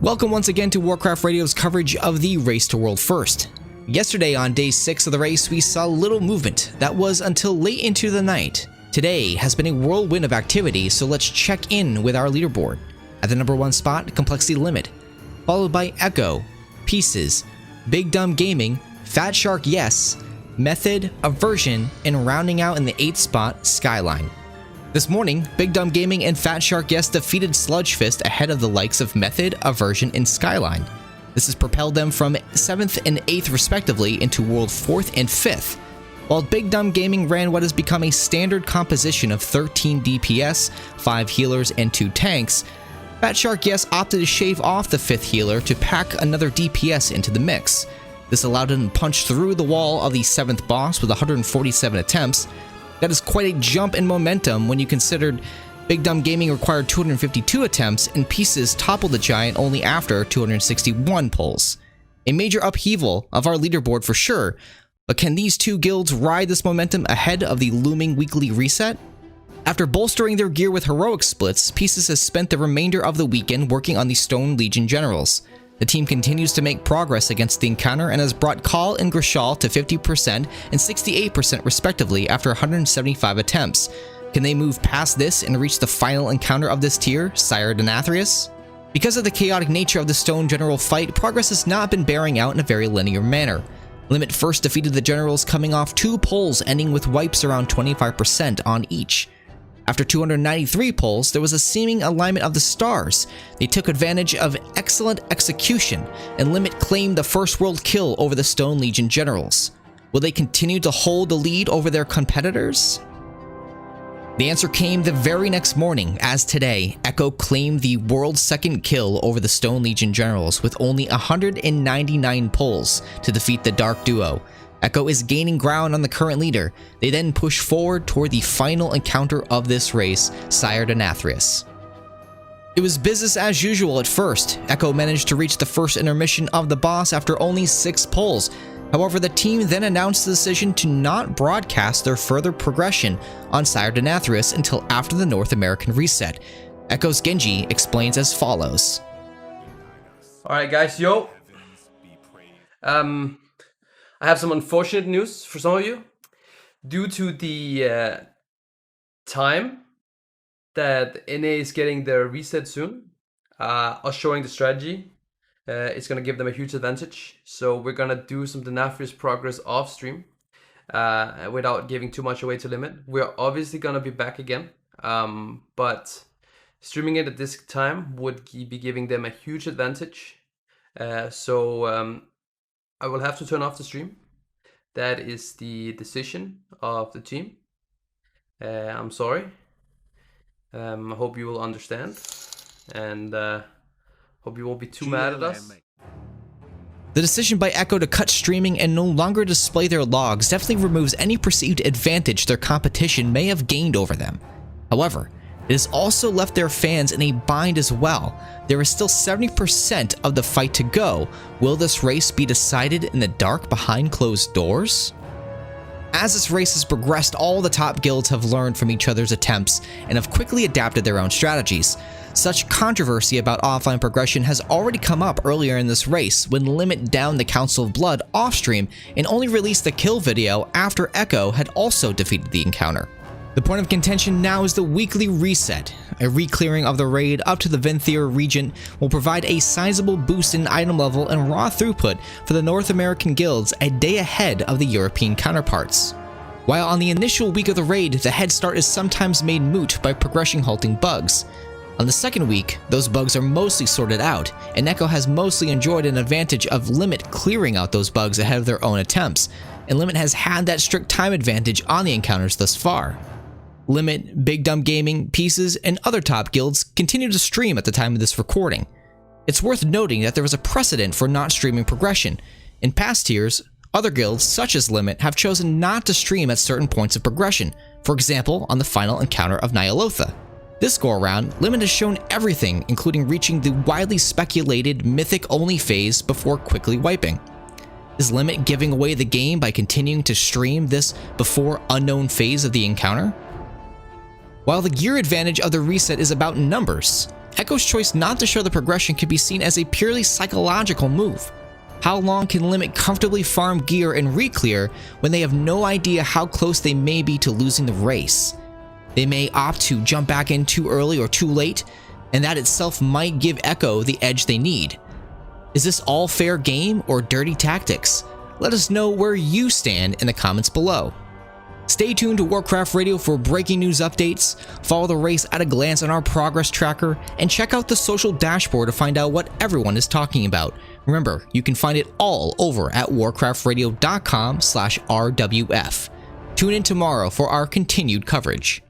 Welcome once again to Warcraft Radio's coverage of the Race to World First. Yesterday on day 6 of the race, we saw little movement. That was until late into the night. Today has been a whirlwind of activity, so let's check in with our leaderboard. At the number 1 spot, Complexity Limit, followed by Echo, Pieces, Big Dumb Gaming, Fat Shark Yes, Method, Aversion, and rounding out in the 8th spot, Skyline. This morning, Big Dumb Gaming and Fat Shark Yes defeated Sludge Fist ahead of the likes of Method, Aversion, and Skyline. This has propelled them from 7th and 8th respectively into World 4th and 5th, while Big Dumb Gaming ran what has become a standard composition of 13 DPS, 5 healers, and 2 tanks. Fat Shark Yes opted to shave off the 5th healer to pack another DPS into the mix. This allowed him to punch through the wall of the 7th boss with 147 attempts. That is quite a jump in momentum when you considered Big Dumb Gaming required 252 attempts and Pieces toppled the giant only after 261 pulls. A major upheaval of our leaderboard for sure, but can these two guilds ride this momentum ahead of the looming weekly reset? After bolstering their gear with heroic splits, Pieces has spent the remainder of the weekend working on the Stone Legion generals. The team continues to make progress against the encounter and has brought Khal and Grishal to 50% and 68% respectively after 175 attempts. Can they move past this and reach the final encounter of this tier, Sire Denathrius? Because of the chaotic nature of the Stone General fight, progress has not been bearing out in a very linear manner. Limit first defeated the generals, coming off 2 pulls ending with wipes around 25% on each. After 293 pulls, there was a seeming alignment of the stars. They took advantage of excellent execution, and Limit claimed the first world kill over the Stone Legion generals. Will they continue to hold the lead over their competitors? The answer came the very next morning, as today, Echo claimed the world's second kill over the Stone Legion generals with only 199 pulls to defeat the Dark Duo. Echo is gaining ground on the current leader. They then push forward toward the final encounter of this race, Sire Denathrius. It was business as usual at first. Echo managed to reach the first intermission of the boss after only 6 pulls. However, the team then announced the decision to not broadcast their further progression on Sire Denathrius until after the North American reset. Echo's Genji explains as follows. Alright guys, yo. I have some unfortunate news for some of you. Due to the time that NA is getting their reset soon, us showing the strategy, it's going to give them a huge advantage. So we're going to do some Denathrius progress off stream without giving too much away to Limit. We're obviously going to be back again, but streaming it at this time would be giving them a huge advantage. I will have to turn off the stream. That is the decision of the team. I'm sorry. I hope you will understand. And hope you won't be too mad at us. The decision by Echo to cut streaming and no longer display their logs definitely removes any perceived advantage their competition may have gained over them. However, it has also left their fans in a bind as well. There is still 70% of the fight to go. Will this race be decided in the dark behind closed doors? As this race has progressed, all the top guilds have learned from each other's attempts and have quickly adapted their own strategies. Such controversy about offline progression has already come up earlier in this race when Limit downed the Council of Blood off-stream and only released the kill video after Echo had also defeated the encounter. The point of contention now is the weekly reset. A re-clearing of the raid up to the Venthyr region will provide a sizable boost in item level and raw throughput for the North American guilds a day ahead of the European counterparts. While on the initial week of the raid, the head start is sometimes made moot by progression halting bugs. On the second week, those bugs are mostly sorted out, and Echo has mostly enjoyed an advantage of Limit clearing out those bugs ahead of their own attempts, and Limit has had that strict time advantage on the encounters thus far. Limit, Big Dumb Gaming, Pieces, and other top guilds continue to stream at the time of this recording. It's worth noting that there was a precedent for not streaming progression. In past years, other guilds, such as Limit, have chosen not to stream at certain points of progression, for example, on the final encounter of Nyalotha. This go-around, Limit has shown everything, including reaching the widely speculated Mythic-only phase before quickly wiping. Is Limit giving away the game by continuing to stream this before unknown phase of the encounter? While the gear advantage of the reset is about numbers, Echo's choice not to show the progression could be seen as a purely psychological move. How long can Limit comfortably farm gear and re-clear when they have no idea how close they may be to losing the race? They may opt to jump back in too early or too late, and that itself might give Echo the edge they need. Is this all fair game or dirty tactics? Let us know where you stand in the comments below. Stay tuned to Warcraft Radio for breaking news updates, follow the race at a glance on our progress tracker, and check out the social dashboard to find out what everyone is talking about. Remember, you can find it all over at warcraftradio.com/RWF. Tune in tomorrow for our continued coverage.